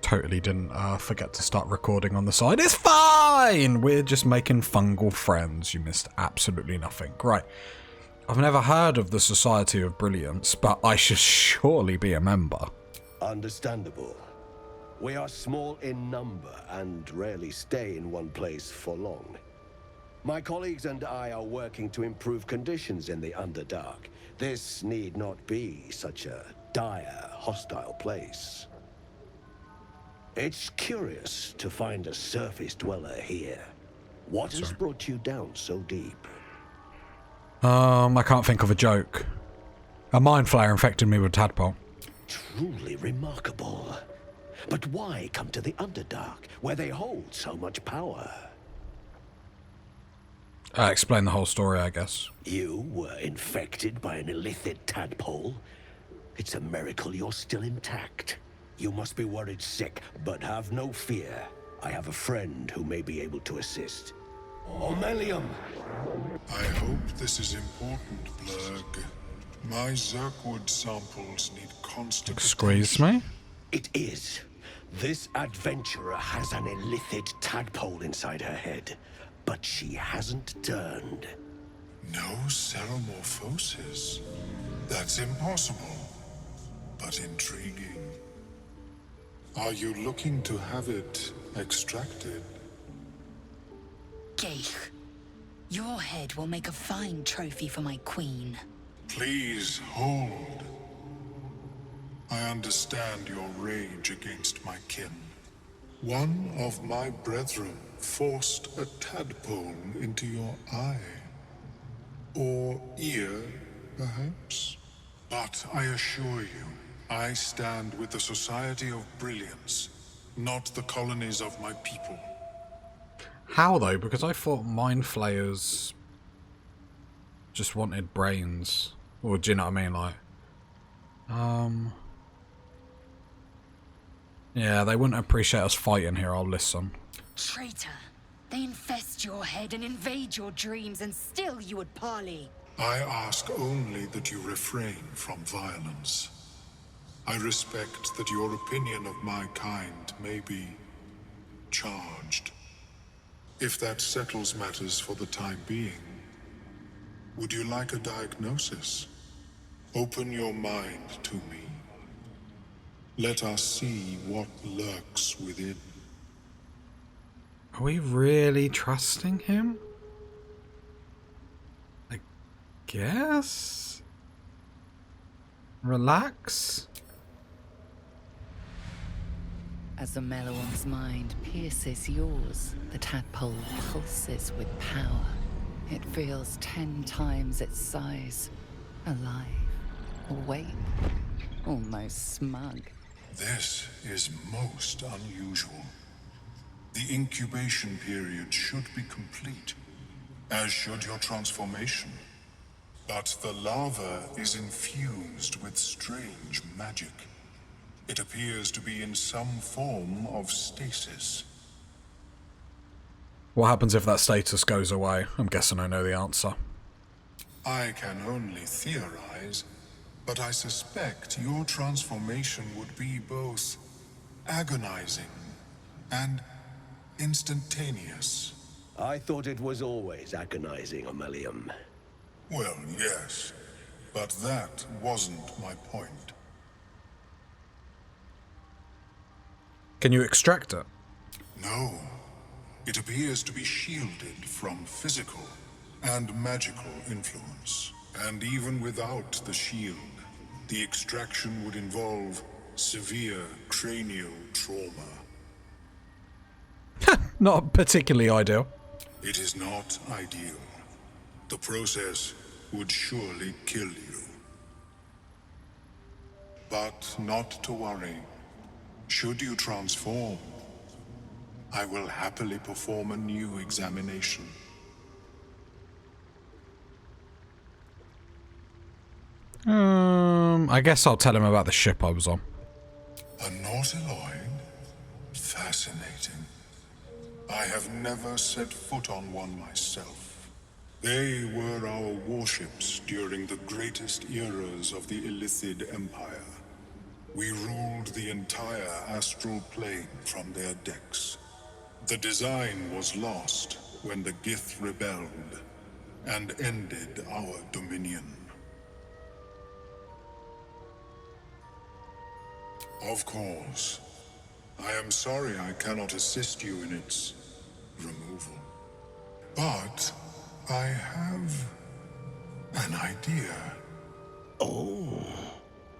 totally didn't forget to start recording on the side. It's fine! We're just making fungal friends. You missed absolutely nothing. Right. I've never heard of the Society of Brilliance, but I should surely be a member. Understandable. We are small in number and rarely stay in one place for long. My colleagues and I are working to improve conditions in the Underdark. This need not be such a dire, hostile place. It's curious to find a surface dweller here. What has brought you down so deep? I can't think of a joke. A mind flayer infected me with tadpole. Truly remarkable. But why come to the Underdark, where they hold so much power? Explain the whole story, I guess. You were infected by an illithid tadpole? It's a miracle you're still intact. You must be worried sick, but have no fear. I have a friend who may be able to assist. Omelium! I hope this is important, Blurg. My Zerkwood samples need constant Excuse me? It is. This adventurer has an illithid tadpole inside her head, but she hasn't turned. No ceremorphosis. That's impossible, but intriguing. Are you looking to have it extracted? Geich, your head will make a fine trophy for my queen. Please hold. I understand your rage against my kin. One of my brethren forced a tadpole into your eye. Or ear, perhaps? But I assure you, I stand with the Society of Brilliance, not the colonies of my people. How, though? Because I thought mind flayers just wanted brains. Or do you know what I mean? Like, yeah, they wouldn't appreciate us fighting here. I'll listen. Traitor. They infest your head and invade your dreams, and still you would parley. I ask only that you refrain from violence. I respect that your opinion of my kind may be charged. If that settles matters for the time being, would you like a diagnosis? Open your mind to me. Let us see what lurks within. Are we really trusting him? I guess? Relax? As the Meloam's mind pierces yours, the tadpole pulses with power. It feels 10 times its size. Alive, awake, almost smug. This is most unusual. The incubation period should be complete, as should your transformation. But the larva is infused with strange magic. It appears to be in some form of stasis. What happens if that status goes away? I'm guessing I know the answer. I can only theorize, but I suspect your transformation would be both agonizing and instantaneous. I thought it was always agonizing, Omelium. Well, yes, but that wasn't my point. Can you extract it? No. It appears to be shielded from physical and magical influence. And even without the shield, the extraction would involve severe cranial trauma. Not particularly ideal. It is not ideal. The process would surely kill you. But not to worry. Should you transform, I will happily perform a new examination. I guess I'll tell him about the ship I was on. A Nautiloid? Fascinating. I have never set foot on one myself. They were our warships during the greatest eras of the Illithid Empire. We ruled the entire astral plane from their decks. The design was lost when the Gith rebelled and ended our dominion. Of course, I am sorry I cannot assist you in its removal. But I have an idea. Oh,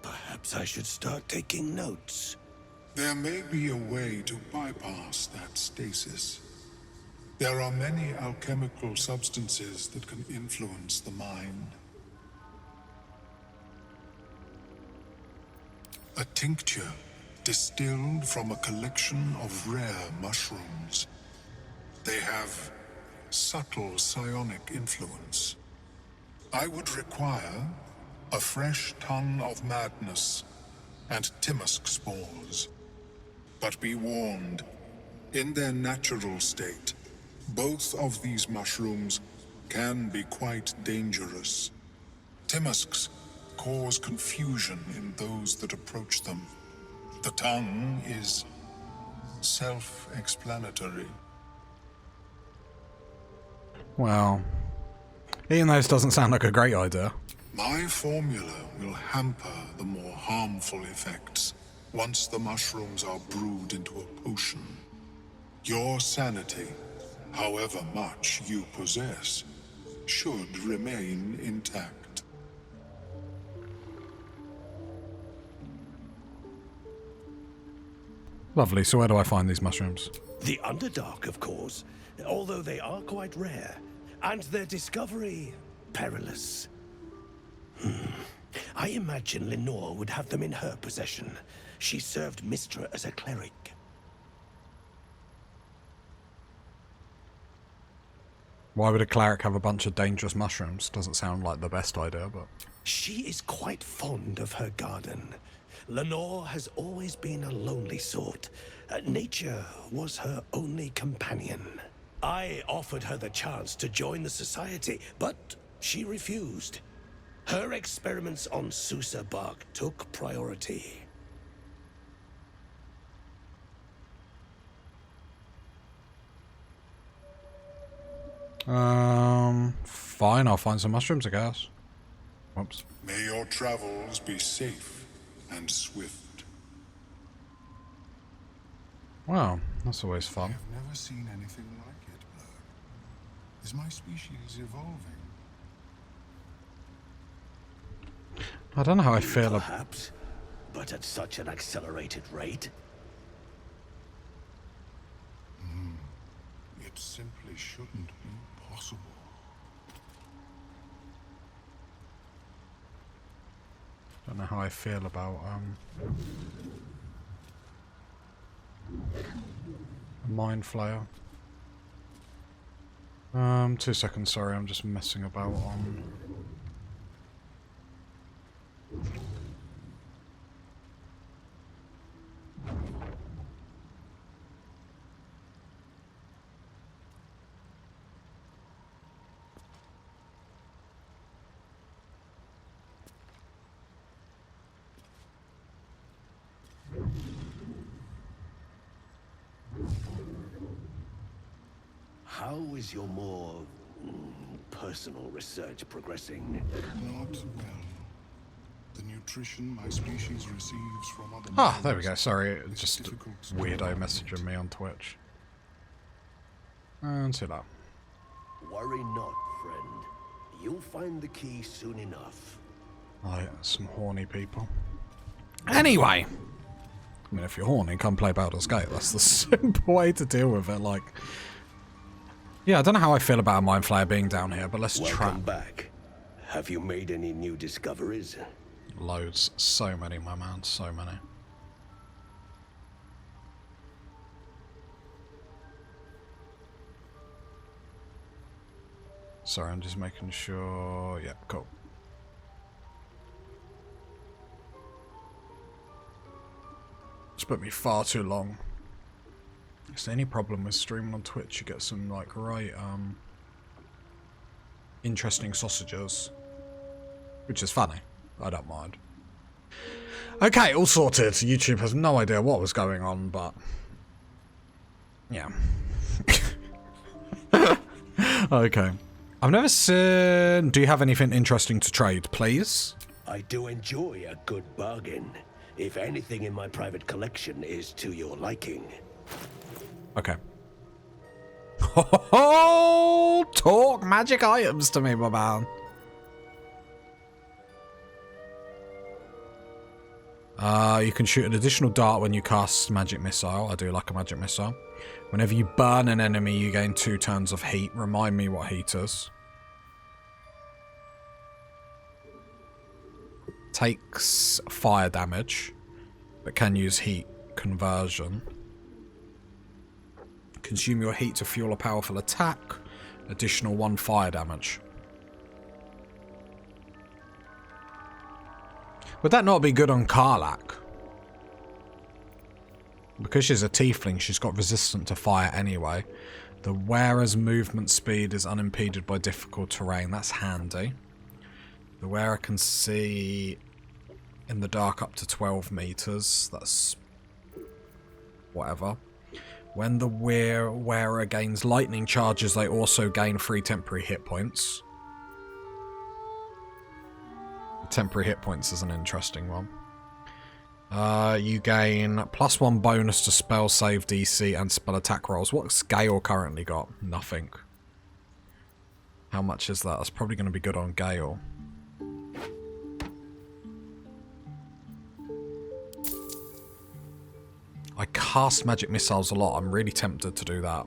perhaps I should start taking notes. There may be a way to bypass that stasis. There are many alchemical substances that can influence the mind. A tincture distilled from a collection of rare mushrooms. They have subtle psionic influence. I would require a fresh tongue of madness and Timisk spores. But be warned, in their natural state, both of these mushrooms can be quite dangerous. Timisks cause confusion in those that approach them. The tongue is self-explanatory. Well, eating those doesn't sound like a great idea. My formula will hamper the more harmful effects once the mushrooms are brewed into a potion. Your sanity, however much you possess, should remain intact. Lovely, so where do I find these mushrooms? The Underdark, of course, although they are quite rare, and their discovery perilous. I imagine Lenore would have them in her possession. She served Mistra as a cleric. Why would a cleric have a bunch of dangerous mushrooms? Doesn't sound like the best idea, but... She is quite fond of her garden. Lenore has always been a lonely sort. Nature was her only companion. I offered her the chance to join the society, but she refused. Her experiments on Susa bark took priority. Fine, I'll find some mushrooms, I guess. Whoops. May your travels be safe and swift. Wow, that's always fun. I've never seen anything like it, Blur. Is my species evolving? I don't know how I feel about... Perhaps, but at such an accelerated rate. It simply shouldn't be possible. I don't know how I feel about, a mind flayer. 2 seconds, sorry, I'm just messing about on... How is your more personal research progressing? Not well. The nutrition my species receives from other Ah, there we go, minds sorry, is just a difficult to weirdo master. messaging me on Twitch. And see that. Worry not, friend. You'll find the key soon enough. Like, some horny people. Anyway! I mean, if you're horny, come play Baldur's Gate. That's the simple way to deal with it, like... Yeah, I don't know how I feel about a Mind Flayer being down here, but let's try... Welcome back. Have you made any new discoveries? Loads. So many, my man. So many. Sorry, I'm just making sure... Yeah, cool. It's put me far too long. Is there any problem with streaming on Twitch? You get some, like, right, interesting sausages. Which is funny. I don't mind. Okay, all sorted. YouTube has no idea what was going on, but... yeah. Okay. I've never seen... Do you have anything interesting to trade, please? I do enjoy a good bargain. If anything in my private collection is to your liking. Okay. Oh, talk magic items to me, my man. You can shoot an additional dart when you cast magic missile. I do like a magic missile. Whenever you burn an enemy, you gain 2 turns of heat. Remind me what heat is. Takes fire damage, but can use heat conversion. Consume your heat to fuel a powerful attack. Additional 1 fire damage. Would that not be good on Karlach? Because she's a tiefling, she's got resistant to fire anyway. The wearer's movement speed is unimpeded by difficult terrain. That's handy. The wearer can see in the dark up to 12 meters. That's whatever. When the wearer gains lightning charges, they also gain 3 temporary hit points. Temporary hit points is an interesting one. You gain +1 bonus to spell save DC and spell attack rolls. What's Gale currently got? Nothing. How much is that? That's probably going to be good on Gale. I cast magic missiles a lot. I'm really tempted to do that.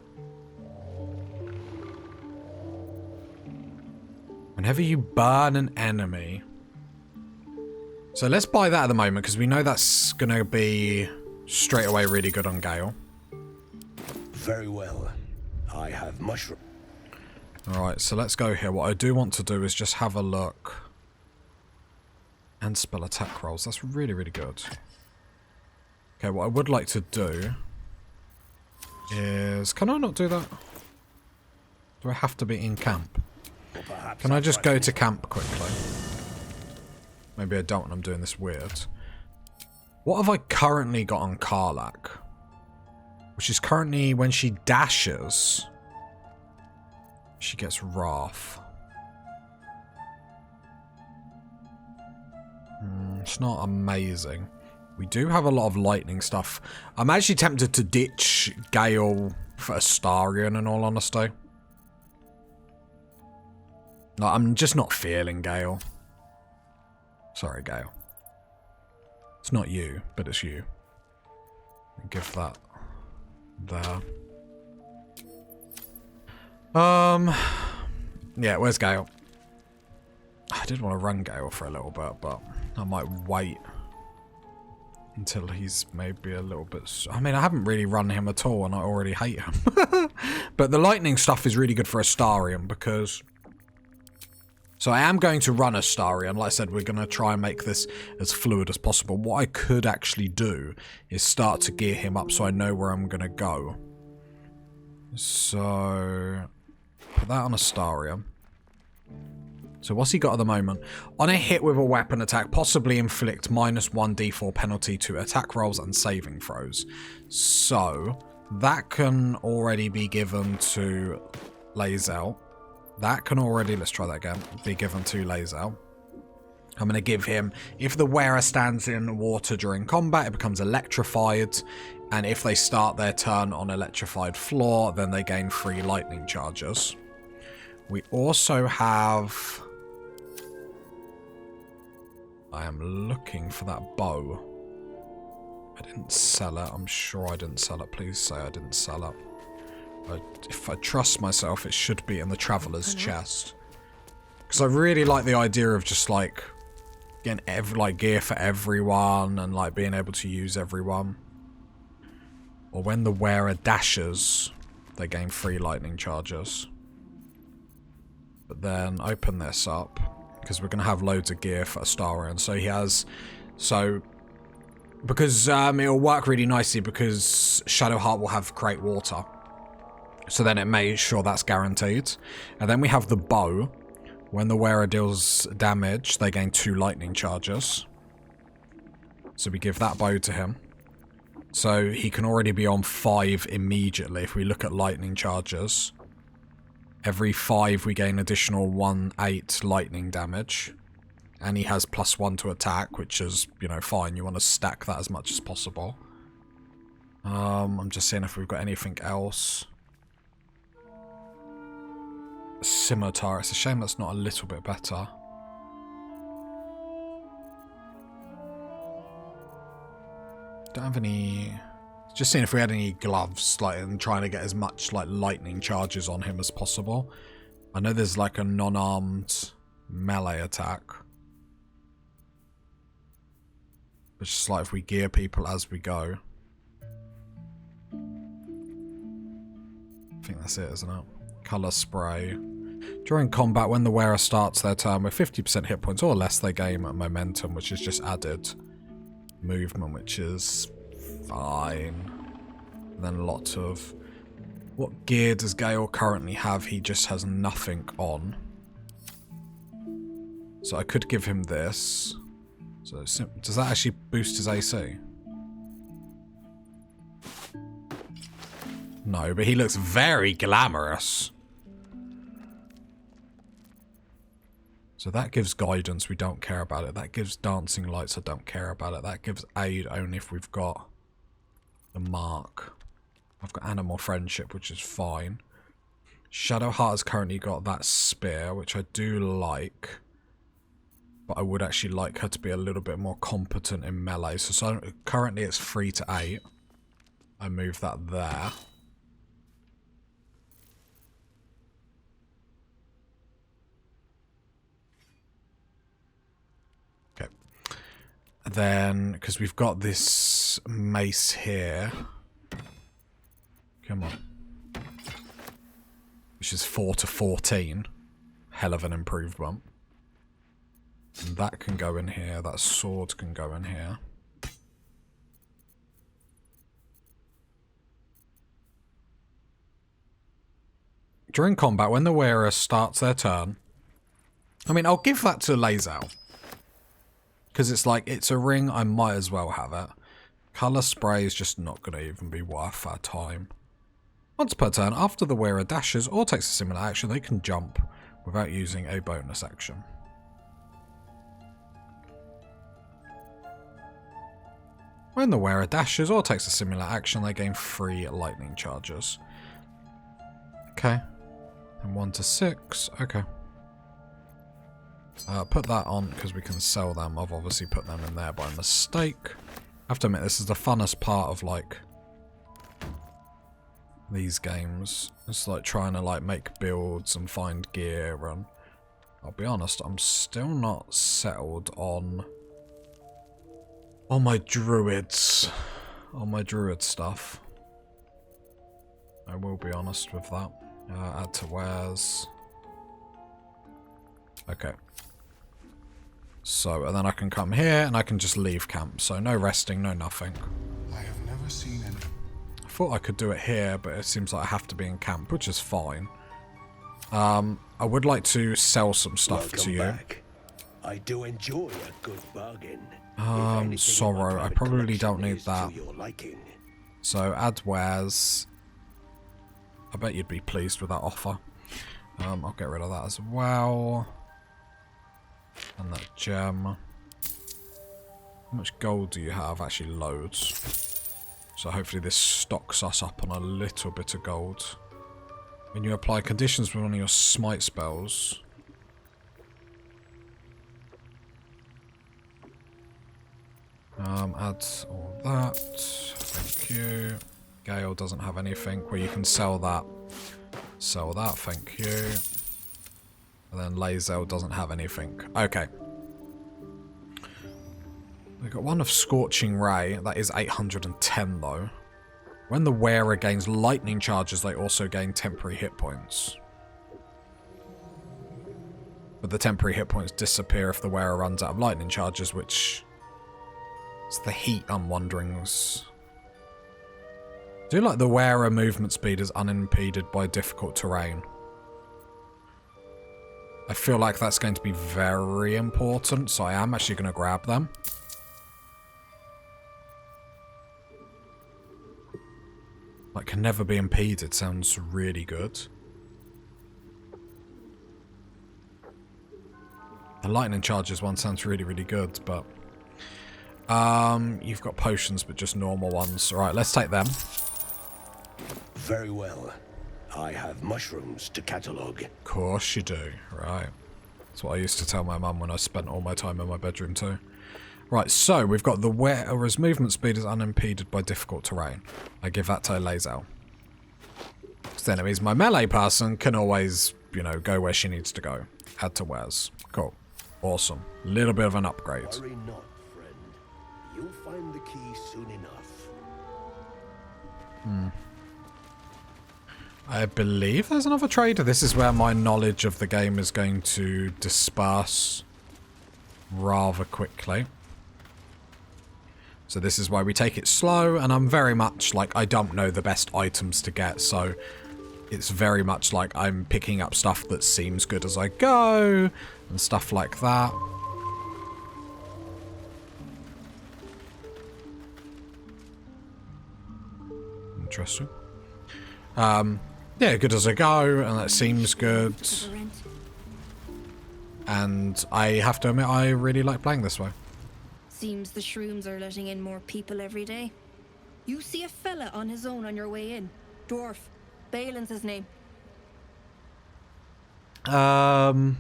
Whenever you burn an enemy... So let's buy that at the moment, because we know that's going to be straight away really good on Gale. Very well. I have mushroom. Alright, so let's go here. What I do want to do is just have a look. And spell attack rolls. That's really, really good. Okay, what I would like to do is... Can I not do that? Do I have to be in camp? Can I just go to camp quickly? Maybe I don't and I'm doing this weird. What have I currently got on Karlach? Which is currently when she dashes, she gets Wrath. It's not amazing. We do have a lot of lightning stuff. I'm actually tempted to ditch Gale for Astarion, in all honesty. No, I'm just not feeling Gale. Sorry, Gale. It's not you, but it's you. Give that there. Yeah, where's Gale? I did want to run Gale for a little bit, but I might wait until he's maybe a little bit... I mean, I haven't really run him at all, and I already hate him. But the lightning stuff is really good for Astarion, because... So I am going to run Astarion. Like I said, we're going to try and make this as fluid as possible. What I could actually do is start to gear him up so I know where I'm going to go. So... Put that on Astarion. So what's he got at the moment? On a hit with a weapon attack, possibly inflict -1 d4 penalty to attack rolls and saving throws. So that can already be given to Lae'zel. That can already, let's try that again, be given to Lae'zel. I'm going to give him, if the wearer stands in water during combat, it becomes electrified. And if they start their turn on electrified floor, then they gain 3 lightning charges. We also have... I am looking for that bow. I didn't sell it. I'm sure I didn't sell it. Please say I didn't sell it. If I trust myself, it should be in the Traveler's chest. Because I really like the idea of just, like, getting gear for everyone and, like, being able to use everyone. Or when the wearer dashes, they gain 3 lightning charges. But then open this up, because we're going to have loads of gear for Astarion. So he has... So... Because it'll work really nicely because Shadowheart will have Create Water. So then it makes sure that's guaranteed. And then we have the bow. When the wearer deals damage, they gain 2 lightning charges. So we give that bow to him. So he can already be on 5 immediately if we look at lightning charges. Every 5 we gain additional 1/8 lightning damage. And he has +1 to attack, which is, you know, fine. You want to stack that as much as possible. I'm just seeing if we've got anything else. Scimitar. It's a shame that's not a little bit better. Don't have any... Just seeing if we had any gloves, like, and trying to get as much, like, lightning charges on him as possible. I know there's, like, a non-armed melee attack. It's just like if we gear people as we go. I think that's it, isn't it? Colour spray. During combat, when the wearer starts their turn with 50% hit points or less, they gain momentum, which is just added. Movement, which is fine. And then lots of... What gear does Gale currently have? He just has nothing on. So I could give him this. So does that actually boost his AC? No, but he looks very glamorous. So that gives guidance, we don't care about it. That gives dancing lights, I don't care about it. That gives aid only if we've got the mark. I've got animal friendship, which is fine. Shadowheart has currently got that spear, which I do like. But I would actually like her to be a little bit more competent in melee. So currently it's 3 to 8. I move that there. Okay. Then, because we've got this mace here. Come on. Which is 4 to 14. Hell of an improvement. And that can go in here. That sword can go in here. During combat, when the wearer starts their turn... I mean, I'll give that to Lae'zel. Because it's like, it's a ring, I might as well have it. Colour spray is just not going to even be worth our time. Once per turn, after the wearer dashes or takes a similar action, they can jump without using a bonus action. When the wearer dashes or takes a similar action, they gain 3 lightning charges. Okay. And 1 to 6. Okay. Put that on because we can sell them. I've obviously put them in there by mistake. I have to admit, this is the funnest part of, like, these games. It's like trying to, like, make builds and find gear, and I'll be honest, I'm still not settled on my druids. On my druid stuff. I will be honest with that. Add to wares. Okay. So, and then I can come here and I can just leave camp. So no resting, no nothing. I have never seen any. I thought I could do it here, but it seems like I have to be in camp, which is fine. I would like to sell some stuff to you. Back. I do enjoy a good bargain. Sorrow. I probably don't need that. So, add wares. I bet you'd be pleased with that offer. I'll get rid of that as well. And that gem. How much gold do you have? Actually, loads. So hopefully this stocks us up on a little bit of gold. When you apply conditions with one of your smite spells... add all that. Thank you. Gale doesn't have anything where you can sell that. Sell that, thank you. And then Lae'zel doesn't have anything. Okay. We've got one of Scorching Ray. That is 810 though. When the wearer gains lightning charges, they also gain temporary hit points. But the temporary hit points disappear if the wearer runs out of lightning charges, which... It's the heat I'm wondering. I do like the wearer movement speed is unimpeded by difficult terrain. I feel like that's going to be very important, so I am actually going to grab them. Like, can never be impeded. Sounds really good. The lightning charges one sounds really, really good, but... you've got potions, but just normal ones. Alright, let's take them. Very well. I have mushrooms to catalogue. Of course you do. Right. That's what I used to tell my mum when I spent all my time in my bedroom too. Right, so we've got the whereas movement speed is unimpeded by difficult terrain. I give that to Lazel. So then it means my melee person can always, you know, go where she needs to go. Add to wares. Cool. Awesome. Little bit of an upgrade. Worry not, friend. You'll find the key soon enough. I believe there's another trader. This is where my knowledge of the game is going to disperse rather quickly. So this is why we take it slow, and I'm very much like, I don't know the best items to get, so it's very much like I'm picking up stuff that seems good as I go, and stuff like that. Interesting. Yeah, good as I go, and that seems good. And I have to admit, I really like playing this way. Seems the shrooms are letting in more people every day. You see a fella on his own on your way in. Dwarf. Balin's his name. Can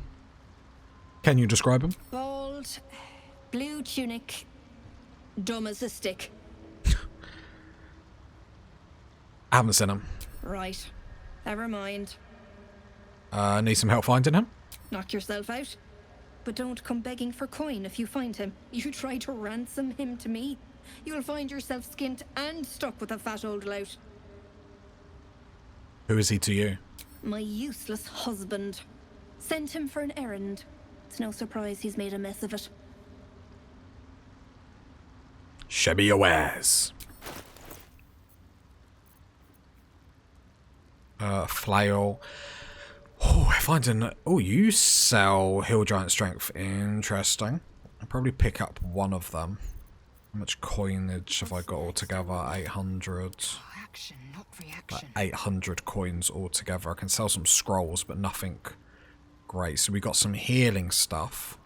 you describe him? Bald, blue tunic, dumb as a stick. I haven't seen him. Right. Never mind. Need some help finding him? Knock yourself out. But don't come begging for coin if you find him. You try to ransom him to me, you'll find yourself skint and stuck with a fat old lout. Who is he to you? My useless husband. Sent him for an errand. It's no surprise he's made a mess of it. Show me your wares. Flail. Oh, I find an... Oh, you sell Hill Giant Strength. Interesting. I'll probably pick up one of them. How much coinage have I got altogether? 800. Action, not reaction. Like 800 coins altogether. I can sell some scrolls, but nothing great. So we got some healing stuff.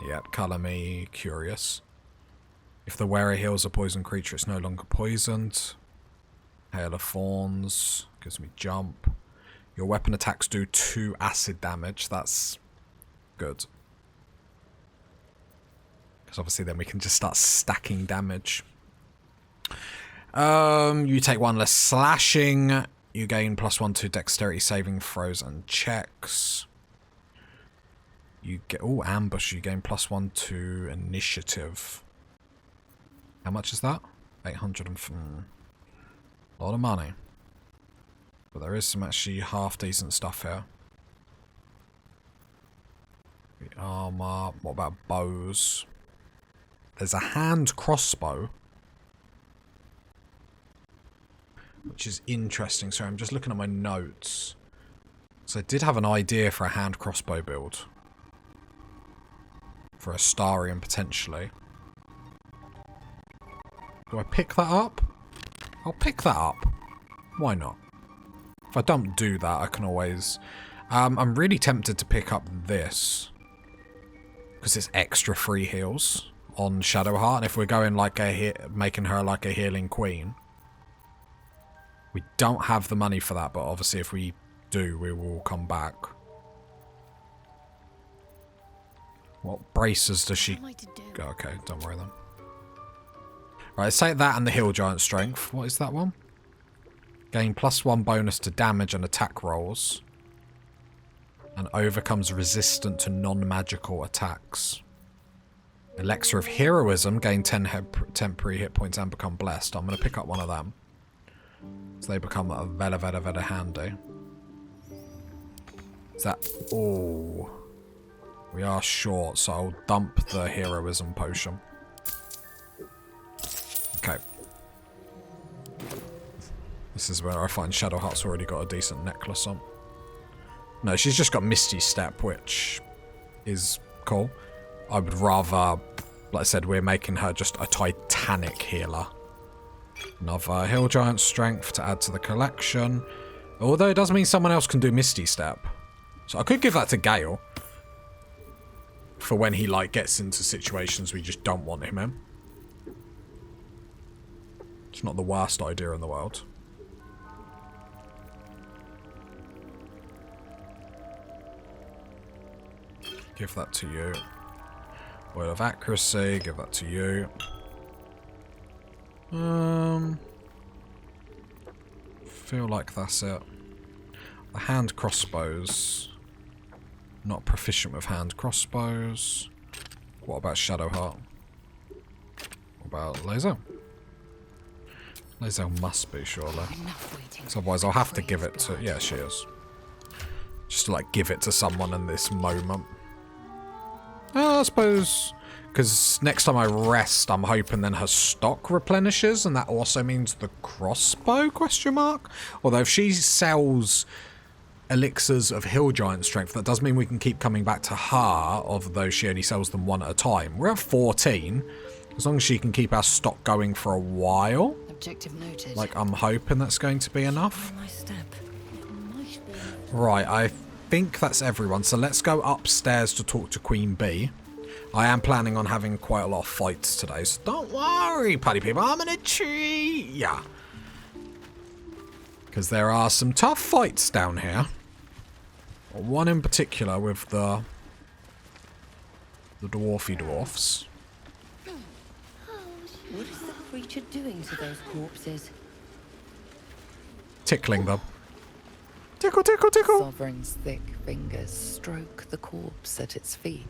Yep, colour me curious. If the wearer heals a poisoned creature, it's no longer poisoned. Hail of Thorns. Gives me jump. Your weapon attacks do 2 acid damage. That's good. Because obviously then we can just start stacking damage. You take 1 less slashing. You gain +1 to dexterity saving throws and checks. You get... Oh, ambush. You gain +1 to initiative. How much is that? 800 and... a lot of money. But there is some actually half-decent stuff here. The armor. What about bows? There's a hand crossbow. Which is interesting. Sorry, I'm just looking at my notes. So I did have an idea for a hand crossbow build. For a Starian, potentially. Do I pick that up? I'll pick that up. Why not? If I don't do that, I can always... I'm really tempted to pick up this. Because it's extra free heals on Shadowheart. And if we're going like making her like a healing queen. We don't have the money for that, but obviously if we do, we will come back. What braces does she... Okay, don't worry then. Right, let's take that and the Hill Giant Strength. What is that one? Gain +1 bonus to damage and attack rolls. And overcomes resistant to non-magical attacks. Elixir of Heroism. Gain 10 temporary hit points and become blessed. I'm going to pick up one of them. So they become very handy. Is that... Oh. We are short, so I'll dump the Heroism potion. Okay. This is where I find Shadowheart's already got a decent necklace on. No, she's just got Misty Step, which is cool. I would rather, like I said, we're making her just a Titanic healer. Another Hill Giant Strength to add to the collection. Although it does mean someone else can do Misty Step. So I could give that to Gale. For when he, like, gets into situations we just don't want him in. It's not the worst idea in the world. Give that to you. Word of Accuracy, give that to you. Feel like that's it. The hand crossbows. Not proficient with hand crossbows. What about Shadowheart? What about Laser? Laser must be, surely. So otherwise I'll have to give it to... Yeah, she is. Just to, like, give it to someone in this moment. I suppose... Because next time I rest, I'm hoping then her stock replenishes, and that also means the crossbow, question mark? Although if she sells elixirs of Hill Giant Strength, that does mean we can keep coming back to her, although she only sells them one at a time. We're at 14. As long as she can keep our stock going for a while. Objective noted. Like, I'm hoping that's going to be enough. My step. It might be. Right, I think that's everyone. So let's go upstairs to talk to Queen Bee. I am planning on having quite a lot of fights today, so don't worry, party people. I'm gonna treat ya. Because there are some tough fights down here. One in particular with the dwarfy dwarfs. What is the creature doing to those corpses? Tickling them. Tickle, tickle, tickle. Sovereign's thick fingers stroke the corpse at its feet.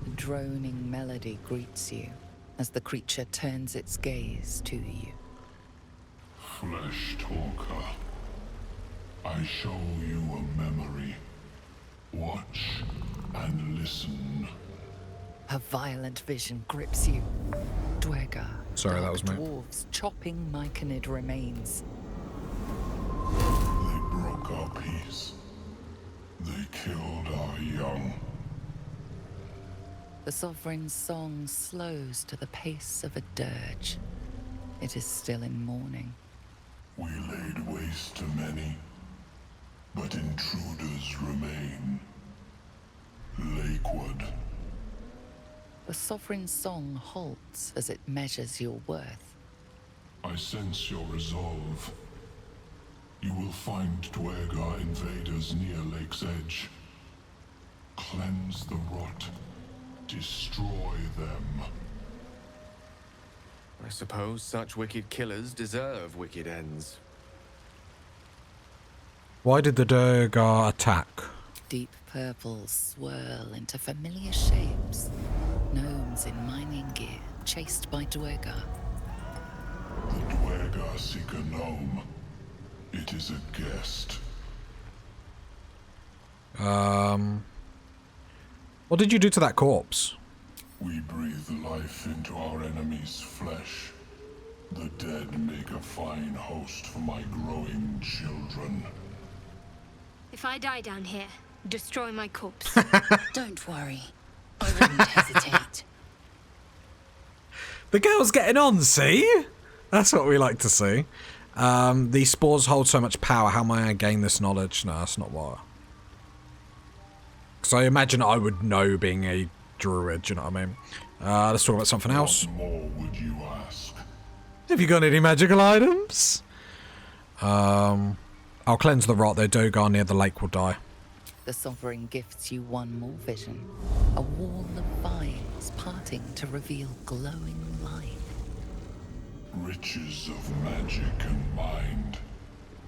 A droning melody greets you as the creature turns its gaze to you. Flesh talker, I show you a memory. Watch and listen. A violent vision grips you. Dwergar. Sorry, that dark was me. Dwarves chopping Myconid remains. They broke our peace. They killed our young. The Sovereign's song slows to the pace of a dirge. It is still in mourning. We laid waste to many, but intruders remain. Lakewood. The Sovereign's song halts as it measures your worth. I sense your resolve. You will find Dwergar invaders near Lake's Edge. Cleanse the rot. Destroy them. I suppose such wicked killers deserve wicked ends. Why did the Durgar attack? Deep purples swirl into familiar shapes. Gnomes in mining gear, chased by Dwergar. The Dwergar seek a gnome. It is a guest. What did you do to that corpse? We breathe life into our enemy's flesh. The dead make a fine host for my growing children. If I die down here, destroy my corpse. Don't worry. I wouldn't hesitate. The girl's getting on, see? That's what we like to see. These spores hold so much power. How am I going to gain this knowledge? No, that's not what. So I imagine I would know being a druid, do you know what I mean? Let's talk about something else. What more would you ask? Have you got any magical items? I'll cleanse the rot. Though Dogar near the lake will die. The Sovereign gifts you one more vision. A wall of vines parting to reveal glowing light. Riches of magic and mind.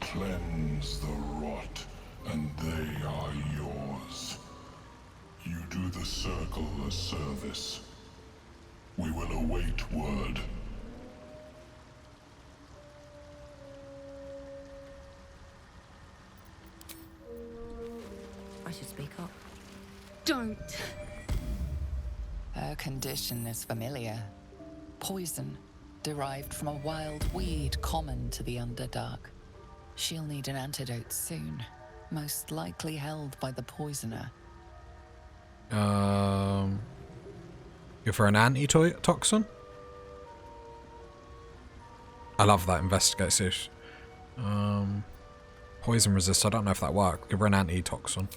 Cleanse the rot, and they are yours. You do the circle a service. We will await word. I should speak up. Don't. Her condition is familiar. Poison, derived from a wild weed common to the Underdark. She'll need an antidote soon, most likely held by the poisoner. Give her an anti-toxin? I love that. Investigate. See. Poison resist. I don't know if that worked. Give her an antitoxin.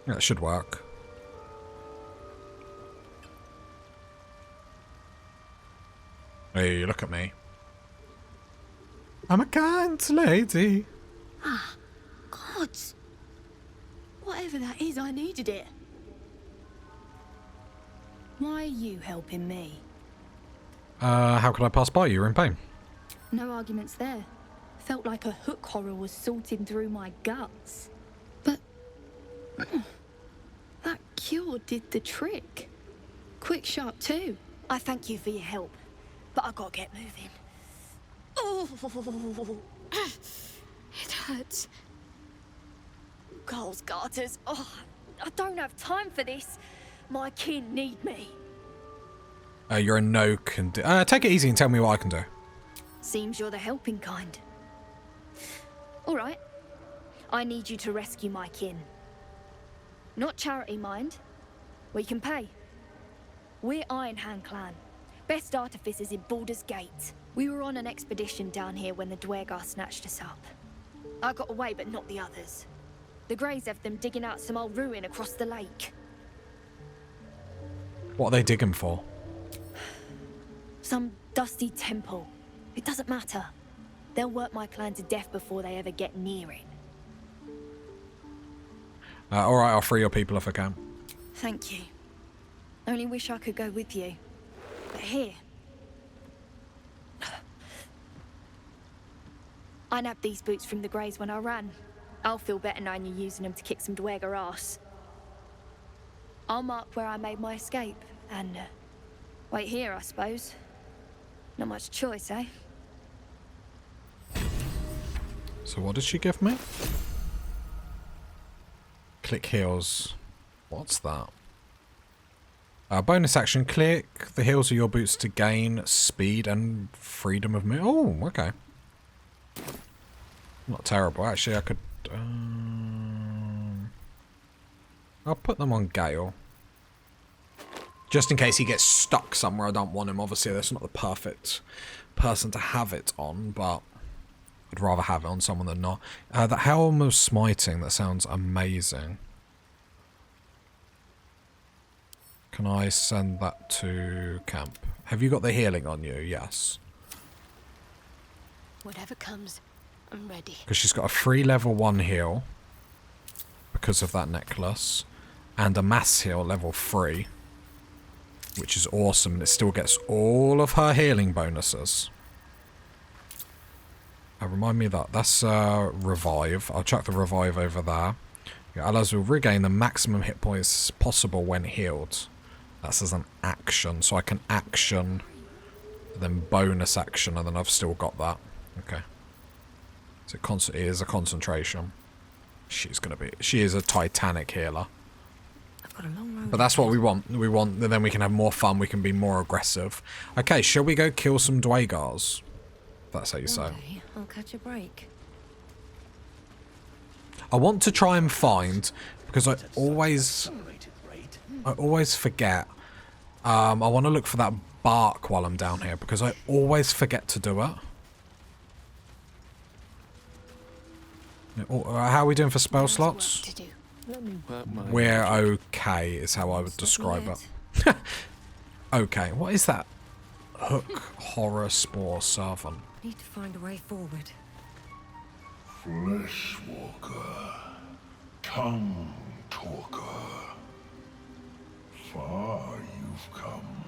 That should work. Hey, look at me. I'm a kind lady. Ah, gods. Whatever that is, I needed it. Why are you helping me? How could I pass by? You're in pain. No arguments there. Felt like a hook horror was sorting through my guts. But that cure did the trick. Quick, sharp too. I thank you for your help, but I gotta get moving. Oh, it hurts. Coles garters. Oh, I don't have time for this. My kin need me. You're in no take it easy and tell me what I can do. Seems you're the helping kind. All right. I need you to rescue my kin. Not charity, mind. We can pay. We're Iron Hand Clan. Best artificers in Baldur's Gate. We were on an expedition down here when the Dwergar snatched us up. I got away, but not the others. The Greys have them digging out some old ruin across the lake. What are they digging for? Some dusty temple. It doesn't matter. They'll work my clan to death before they ever get near it. Alright, I'll free your people if I can. Thank you. Only wish I could go with you. But here... I nabbed these boots from the Greys when I ran. I'll feel better knowing you're using them to kick some Dwergar ass. I'll mark where I made my escape, and wait here, I suppose. Not much choice, eh? So what did she give me? Click heals. What's that? Bonus action, click the heels of your boots to gain speed and freedom of movement. Oh, okay. Not terrible. Actually, I could... I'll put them on Gale. Just in case he gets stuck somewhere I don't want him. Obviously, that's not the perfect person to have it on, but I'd rather have it on someone than not. The Helm of Smiting, that sounds amazing. Can I send that to camp? Have you got the healing on you? Yes. Whatever comes, I'm ready. Because she's got a free level 1 heal because of that necklace, and a mass heal level 3, which is awesome, and it still gets all of her healing bonuses. Remind me of that. That's revive. I'll chuck the revive over there. Your allies will regain the maximum hit points possible when healed. That's as an action, so I can action, then bonus action, and then I've still got that. Okay. So it is a concentration. She is a titanic healer. I've got a long road. But that's what we want. We want, then we can have more fun, we can be more aggressive. Okay, shall we go kill some Dwagars? That's how you say. One day, I'll catch a break. I want to try and find, because I always forget. I want to look for that bark while I'm down here, because I always forget to do it. How are we doing for spell slots? We're okay, is how I would describe it. Okay, what is that? Hook Horror Spore Servant. Need to find a way forward. Fleshwalker, tongue talker. Far you've come.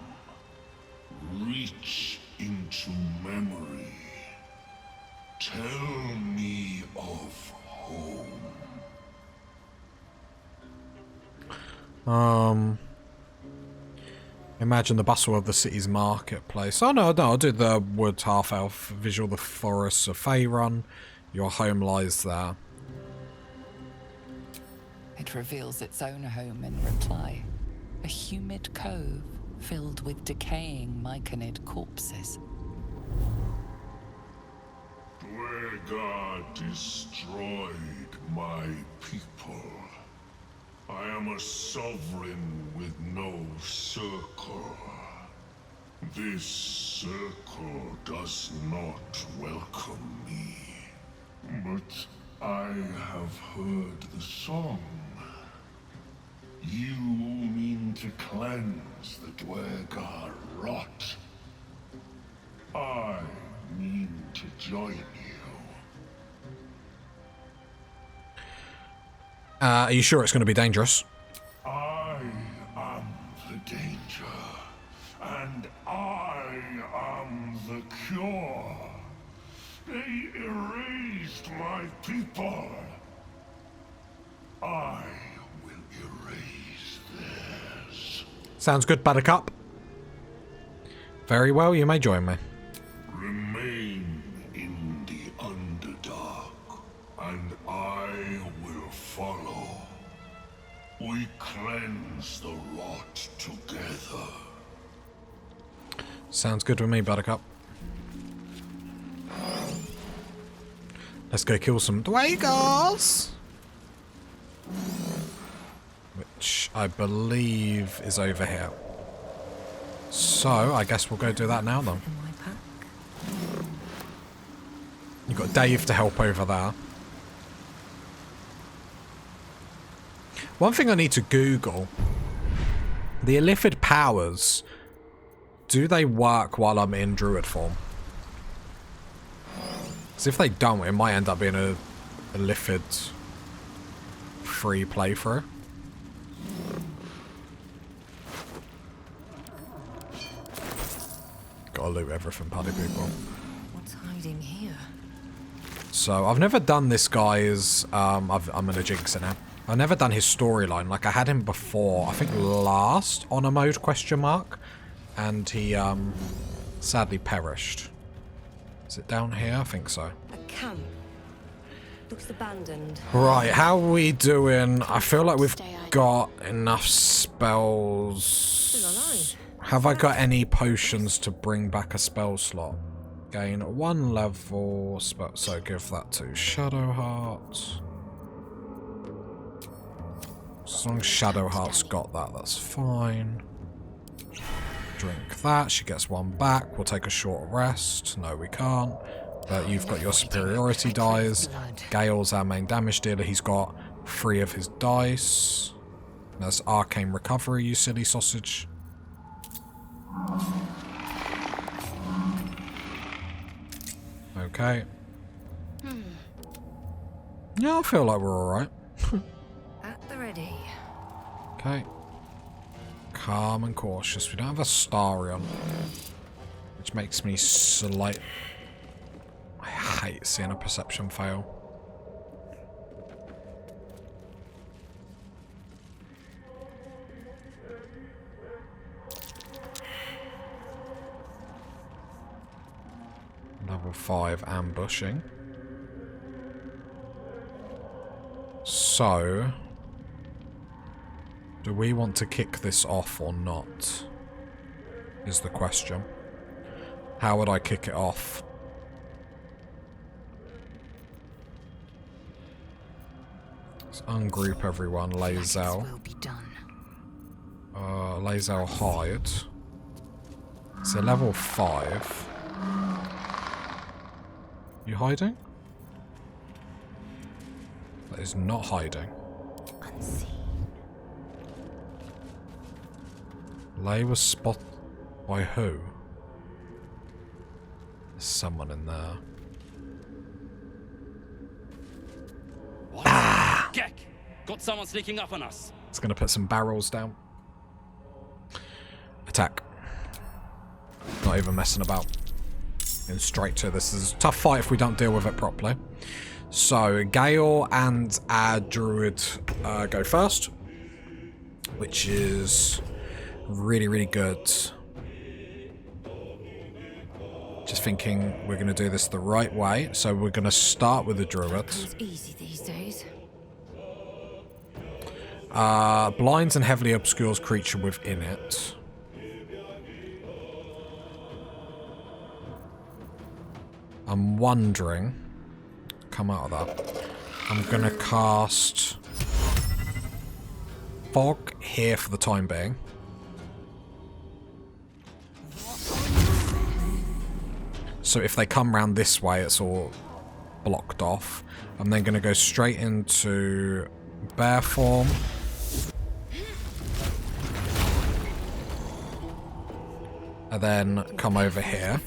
Reach into memory. Tell me of home. Imagine the bustle of the city's marketplace. Oh no, I'll do the wood half-elf visual, the forests of Faerun. Your home lies there. It reveals its own home in reply. A humid cove filled with decaying myconid corpses. Dwergar destroyed my people. I am a sovereign with no circle. This circle does not welcome me, but I have heard the song. You mean to cleanse the Dwergar rot. I mean to join you. Are you sure it's going to be dangerous? I am the danger, and I am the cure. They erased my people. I will erase theirs. Sounds good, Buttercup. Very well, you may join me. Remain in the Underdark, and I will follow. We cleanse the rot together. Sounds good with me, Buttercup. Let's go kill some Dwargars. Which I believe is over here. So, I guess we'll go do that now then. You've got Dave to help over there. One thing I need to Google. The Illithid powers, do they work while I'm in Druid form? Because if they don't, it might end up being a Illithid free playthrough. Gotta loot everything, party people. What's hiding here? So, I've never done this guy's, I'm gonna jinx it now. I've never done his storyline. Like, I had him before, I think last Honor Mode ? And he, sadly perished. Is it down here? I think so. A camp. Looks abandoned. Right, how are we doing? I feel like we've got enough spells. Have I got any potions to bring back a spell slot? Gain 1 level spell, so give that to Shadowheart. As long as Shadowheart's got that, that's fine. Drink that, she gets 1 back. We'll take a short rest. No, we can't. But you've got your superiority dice. Gale's our main damage dealer. He's got 3 of his dice. There's arcane recovery, you silly sausage. Okay. Yeah, I feel like we're alright. At the ready. Okay. Calm and cautious. We don't have a Starion, which makes me slight. I hate seeing a perception fail. Level 5 ambushing. So, do we want to kick this off or not? Is the question. How would I kick it off? Let's ungroup everyone. Lae'zel. Lae'zel hide. So level 5. You hiding? That is not hiding. Unseen. Lay was spotted by who? There's someone in there. What? Gek! Got someone sneaking up on us. It's gonna put some barrels down. Attack. Not even messing about. And straight to this. Is a tough fight if we don't deal with it properly. So Gale and our Druid go first, which is really, really good. Just thinking we're going to do this the right way. So we're going to start with the Druid. It's easy these days. Blinds and heavily obscures creature within it. I'm wondering. Come out of that. I'm going to cast Fog here for the time being. So if they come round this way, it's all blocked off. I'm then going to go straight into bear form. And then come over here.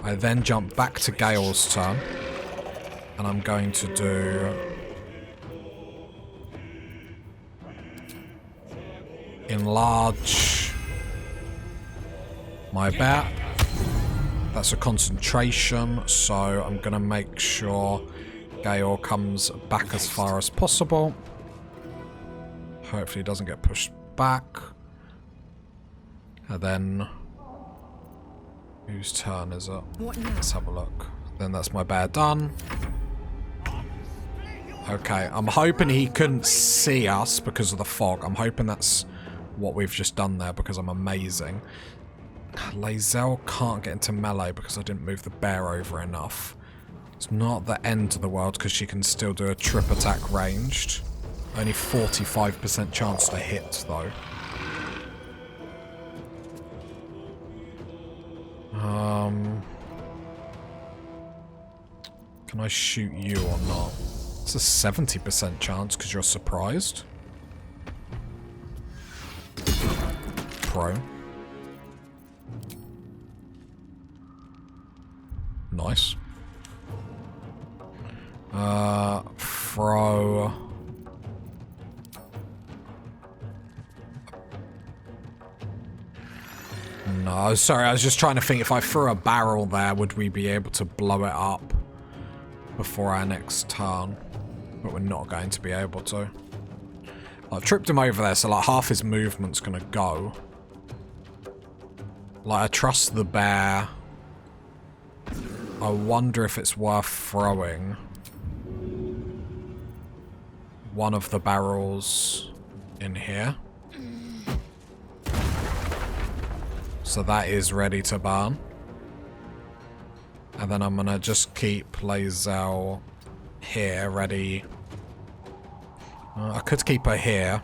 I then jump back to Gale's turn. And I'm going to do... enlarge my bat. That's a concentration, so I'm going to make sure Gale comes back as far as possible. Hopefully he doesn't get pushed back. And then... whose turn is it? Let's have a look. Then that's my bear done. Okay, I'm hoping he couldn't see us because of the fog. I'm hoping that's what we've just done there because I'm amazing. Lae'zel can't get into melee because I didn't move the bear over enough. It's not the end of the world because she can still do a trip attack ranged. Only 45% chance to hit though. Can I shoot you or not? It's a 70% chance because you're surprised. Pro. Nice. Throw. No, sorry, I was just trying to think if I threw a barrel there, would we be able to blow it up before our next turn? But we're not going to be able to. I've tripped him over there, so like half his movement's gonna go. Like, I trust the bear. I wonder if it's worth throwing one of the barrels in here. So that is ready to burn. And then I'm gonna just keep Lae'zel here, ready. I could keep her here.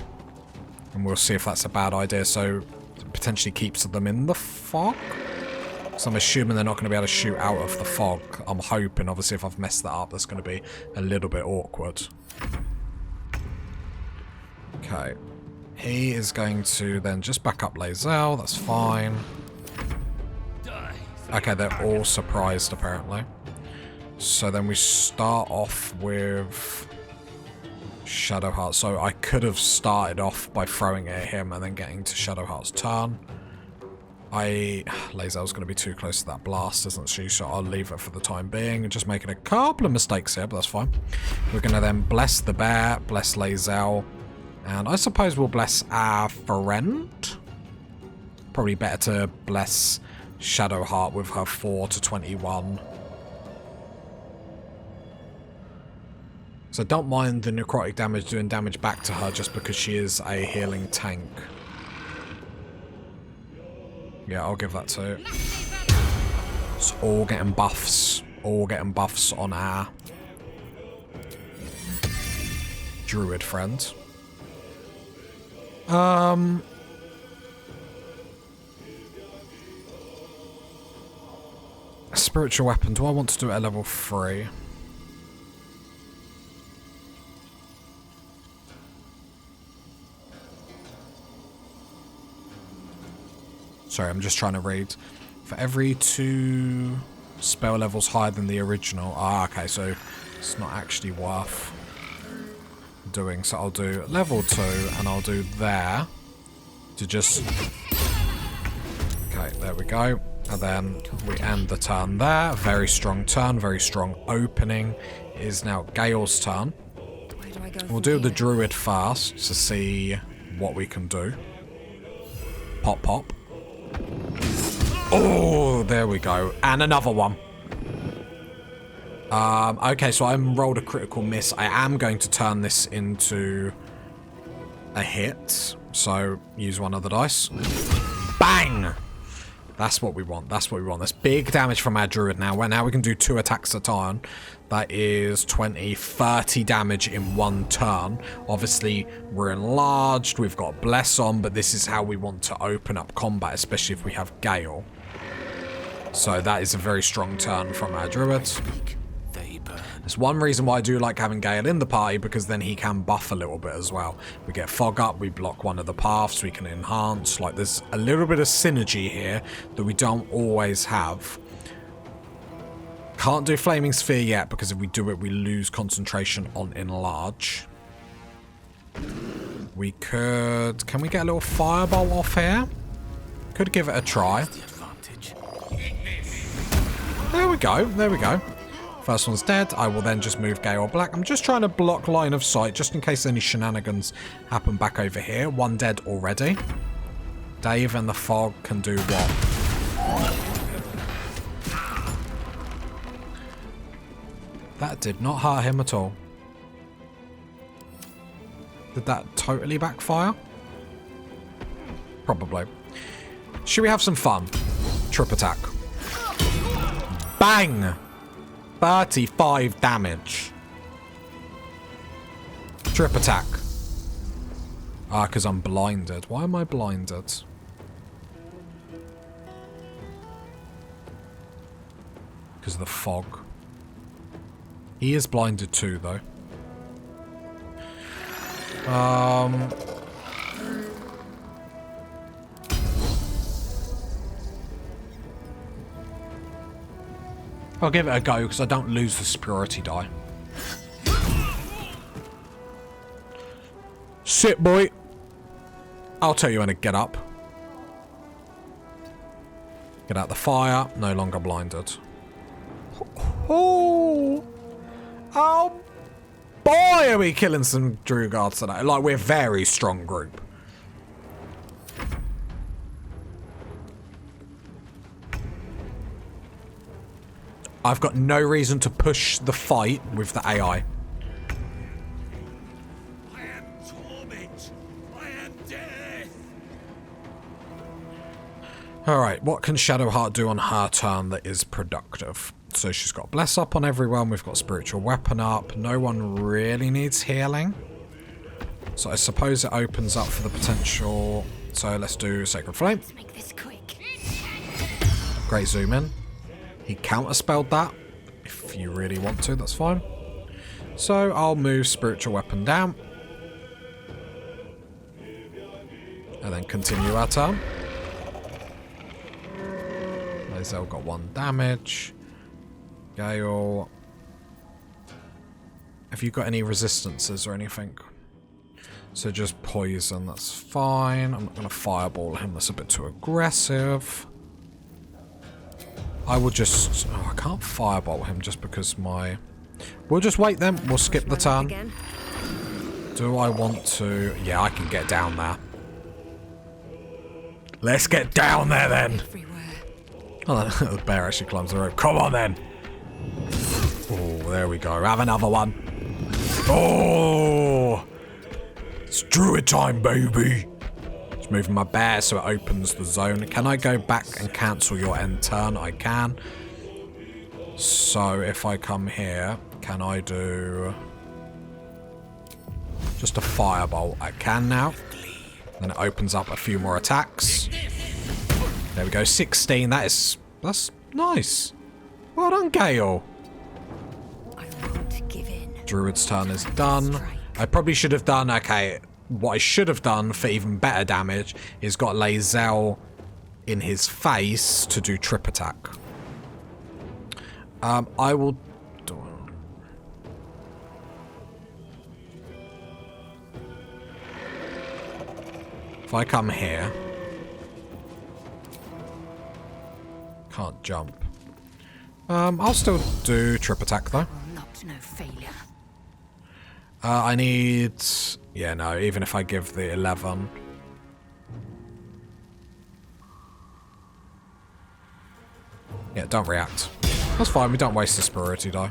And we'll see if that's a bad idea. So, it potentially keeps them in the fog? So I'm assuming they're not going to be able to shoot out of the fog. I'm hoping, obviously, if I've messed that up, that's going to be a little bit awkward. Okay. He is going to then just back up Lae'zel. That's fine. Okay, they're all surprised, apparently. So then we start off with Shadowheart. So I could have started off by throwing it at him and then getting to Shadowheart's turn. Lae'zel's going to be too close to that blast, isn't she? So I'll leave it for the time being. Just making a couple of mistakes here, but that's fine. We're going to then bless the bear, bless Lae'zel, and I suppose we'll bless our friend. Probably better to bless Shadowheart with her 4 to 21. So don't mind the necrotic damage doing damage back to her just because she is a healing tank. Yeah, I'll give that to. It's all getting buffs. All getting buffs on our Druid friend. Spiritual weapon. Do I want to do it at level 3? Sorry, I'm just trying to read. For every 2 spell levels higher than the original. Ah, okay, so it's not actually worth doing. So I'll do level 2, and I'll do there to just... Okay, there we go. And then we end the turn there. Very strong turn, very strong opening. It is now Gale's turn. We'll do the Druid first to see what we can do. Pop, pop. Oh, there we go. And another one. Okay, so I rolled a critical miss. I am going to turn this into a hit. So, use one of the dice. Bang! That's what we want. That's what we want. That's big damage from our Druid now. Well, now we can do 2 attacks a turn. That is 20, 30 damage in 1 turn. Obviously, we're enlarged. We've got Bless on, but this is how we want to open up combat, especially if we have Gale. So that is a very strong turn from our Druids. They burn. There's one reason why I do like having Gale in the party, because then he can buff a little bit as well. We get fog up, we block one of the paths, we can enhance. Like, there's a little bit of synergy here that we don't always have. Can't do Flaming Sphere yet, because if we do it, we lose concentration on Enlarge. We could... Can we get a little Fireball off here? Could give it a try. There we go, there we go. First one's dead. I will then just move Gale Black. I'm just trying to block line of sight, just in case any shenanigans happen back over here. One dead already. Dave and the fog can do what? That did not hurt him at all. Did that totally backfire? Probably. Should we have some fun? Trip attack. Bang! 35 damage. Trip attack. Ah, because I'm blinded. Why am I blinded? Because of the fog. He is blinded too, though. I'll give it a go because I don't lose the superiority die. Sit, boy. I'll tell you when to get up. Get out the fire. No longer blinded. Oh, oh boy, are we killing some Druid guards today. Like, we're a very strong group. I've got no reason to push the fight with the AI. I am torment. I am death. Alright, what can Shadowheart do on her turn that is productive? So she's got Bless up on everyone. We've got Spiritual Weapon up. No one really needs healing. So I suppose it opens up for the potential. So let's do Sacred Flame. Let's make this quick. Great zoom in. He counterspelled that. If you really want to, that's fine. So I'll move Spiritual Weapon down. And then continue our turn. Lae'zel got 1 damage. Gale. Have you got any resistances or anything? So just poison, that's fine. I'm not going to fireball him, that's a bit too aggressive. I will just... Oh, I can't fireball him just because my... We'll just wait then. We'll skip the turn. Do I want to... Yeah, I can get down there. Let's get down there then. Oh, the bear actually climbs the rope. Come on then. Oh, there we go. Have another one. Oh! It's Druid time, baby. Just moving my bear so it opens the zone. Can I go back and cancel your end turn? I can. So if I come here, can I do just a firebolt? I can now. Then it opens up a few more attacks. There we go, 16. That's nice. Well done, Gale. I won't give in. Druid's turn is done. I probably should have done, okay, what I should have done for even better damage is got Lae'zel in his face to do trip attack. I will... If I come here... Can't jump. I'll still do trip attack though. Not no failure. I need... Yeah, no, even if I give the 11... Yeah, don't react. That's fine, we don't waste the superiority die.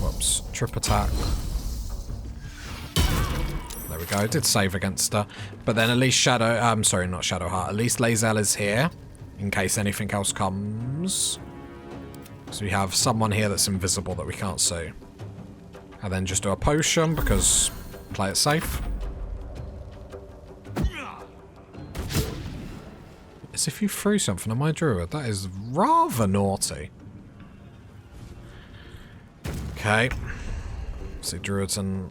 Whoops. Trip attack. There we go, it did save against her. But then at least Shadow... sorry, not Shadowheart. At least Lae'zel is here. In case anything else comes. So we have someone here that's invisible that we can't see. And then just do a potion because play it safe. As if you threw something at my druid. That is rather naughty. Okay. See, druids under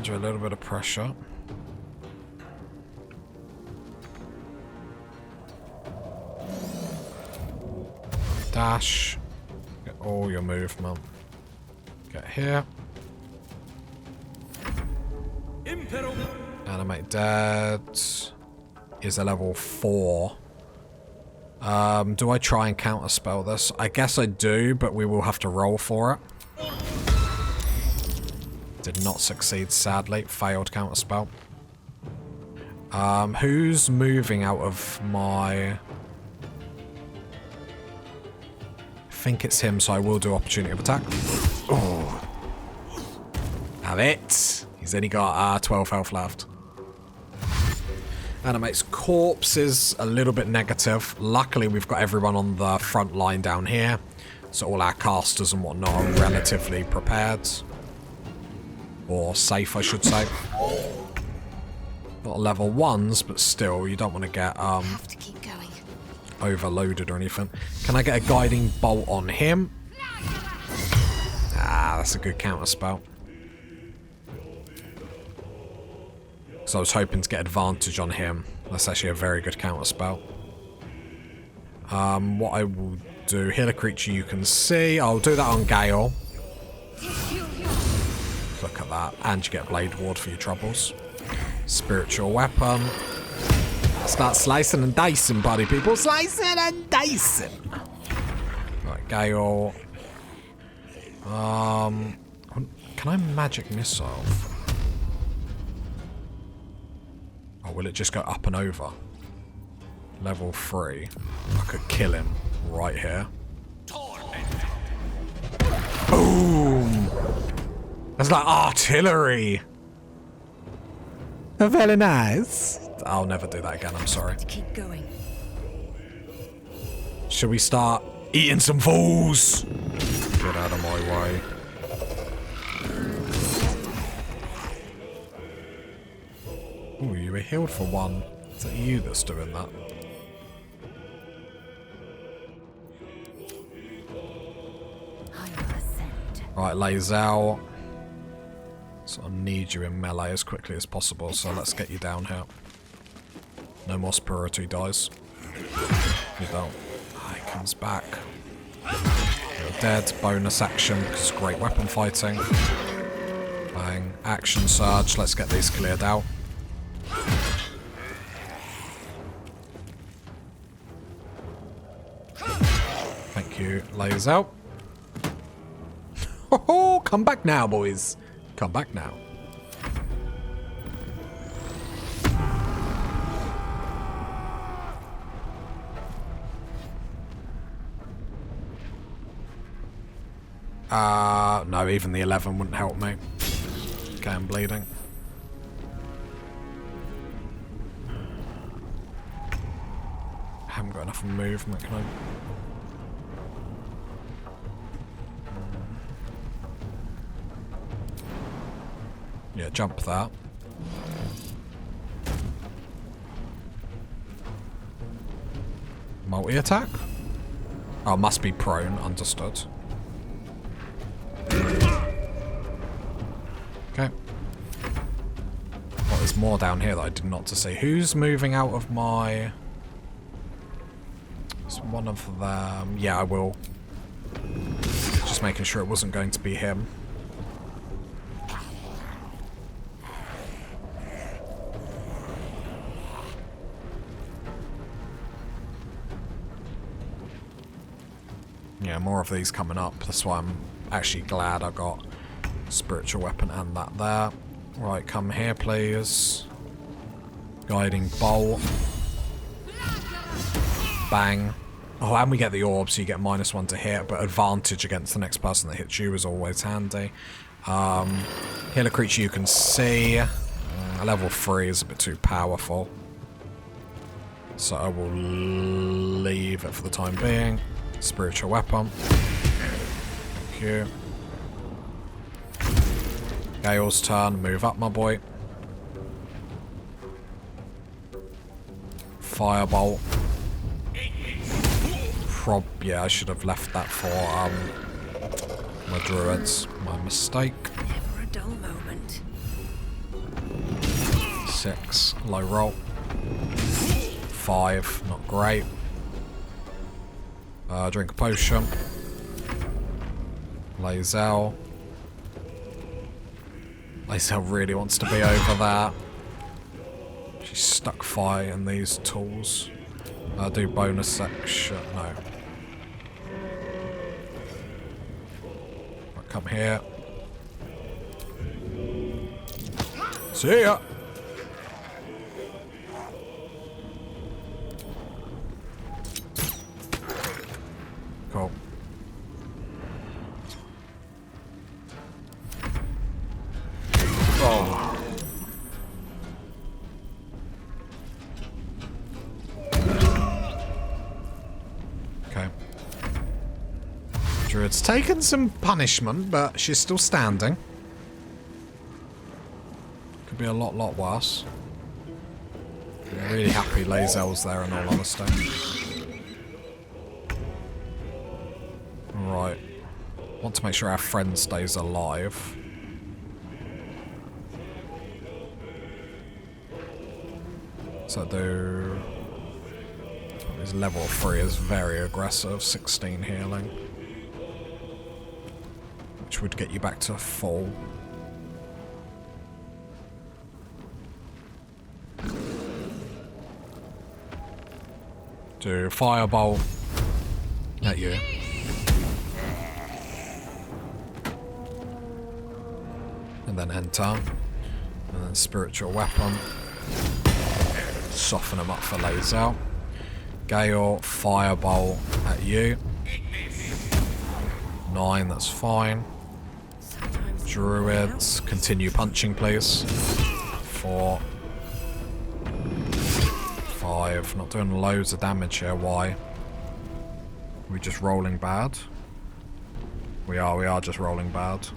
a little bit of pressure. Dash. Get all your movement. Get here. Animate dead. Is a level 4. Do I try and counterspell this? I guess I do, but we will have to roll for it. Did not succeed, sadly. Failed counterspell. Who's moving out of my... I think it's him, so I will do opportunity of attack. Oh. Have it. He's only got 12 health left. Animates corpses, a little bit negative. Luckily, we've got everyone on the front line down here. So all our casters and whatnot are relatively prepared. Or safe, I should say. Not level 1s, but still, you don't want to get Have to keep going. overloaded or anything. Can I get a guiding bolt on him? Ah, that's a good counter spell. So I was hoping to get advantage on him. That's actually a very good counter spell. What I will do, heal a creature you can see. I'll do that on Gale. Look at that. And you get Blade Ward for your troubles. Spiritual weapon. Start slicing and dicing, buddy people. Slicing and dicing. Right, Gale. Can I magic missile? Or will it just go up and over? Level 3. I could kill him right here. Boom! That's like artillery! Very nice. I'll never do that again, I'm sorry. Keep going. Should we start eating some fools? Get out of my way. Ooh, you were healed for 1. Is it you that's doing that? Right, Lae'zel. So I need you in melee as quickly as possible, so let's get you down here. No more spiritual dies. You don't. Ah, he comes back. You're dead. Bonus action, because great weapon fighting. Bang. Action surge. Let's get these cleared out. Thank you, Lae'zel. Oh, come back now, boys. Come back now. No, even the 11 wouldn't help me. Okay, I'm bleeding. I haven't got enough movement, can I? Yeah, jump that. Multi-attack? Oh, must be prone. Understood. Okay. Well, there's more down here that I did not to see. Who's moving out of my... It's one of them. Yeah, I will. Just making sure it wasn't going to be him. Yeah, more of these coming up. That's why I'm actually glad I got spiritual weapon and that there. Right, come here, please. Guiding bolt. Bang. Oh, and we get the orb, so you get -1 to hit, but advantage against the next person that hits you is always handy. Heal a creature you can see. Level 3 is a bit too powerful. So I will leave it for the time being. Spiritual weapon. Thank you. Gale's turn. Move up, my boy. Firebolt. Yeah, I should have left that for my druids. My mistake. Never a dull moment. 6, low roll. 5, not great. Drink a potion. Lae'zel. Lae'zel really wants to be over there. She's stuck fighting these tools. Do bonus section. No. Right, come here. See ya. Cool. Oh. Okay. Druid's taken some punishment, but she's still standing. Could be a lot worse. I'm really happy Lae'zel's there in all honesty. Right. Want to make sure our friend stays alive. So do... His level 3 is very aggressive, 16 healing. Which would get you back to full. Do fireball at you. And then enter. And then spiritual weapon. Soften them up for Lae'zel. Gale, fireball at you. 9, that's fine. Druids, continue punching please. 4. 5, not doing loads of damage here, why? Are we just rolling bad? We are just rolling bad.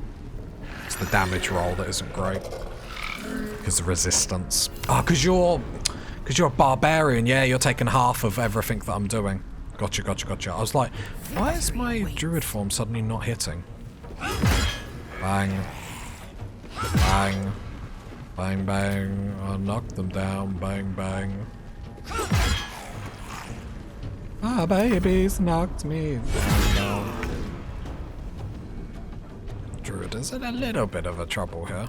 It's the damage roll that isn't great. Because of resistance. Oh, because you're a barbarian, yeah, you're taking half of everything that I'm doing. Gotcha. I was like, why is my druid form suddenly not hitting? Bang. Bang. Bang, bang. I knocked them down. Bang, bang. Ah, babies knocked me down. Druid is in a little bit of a trouble here.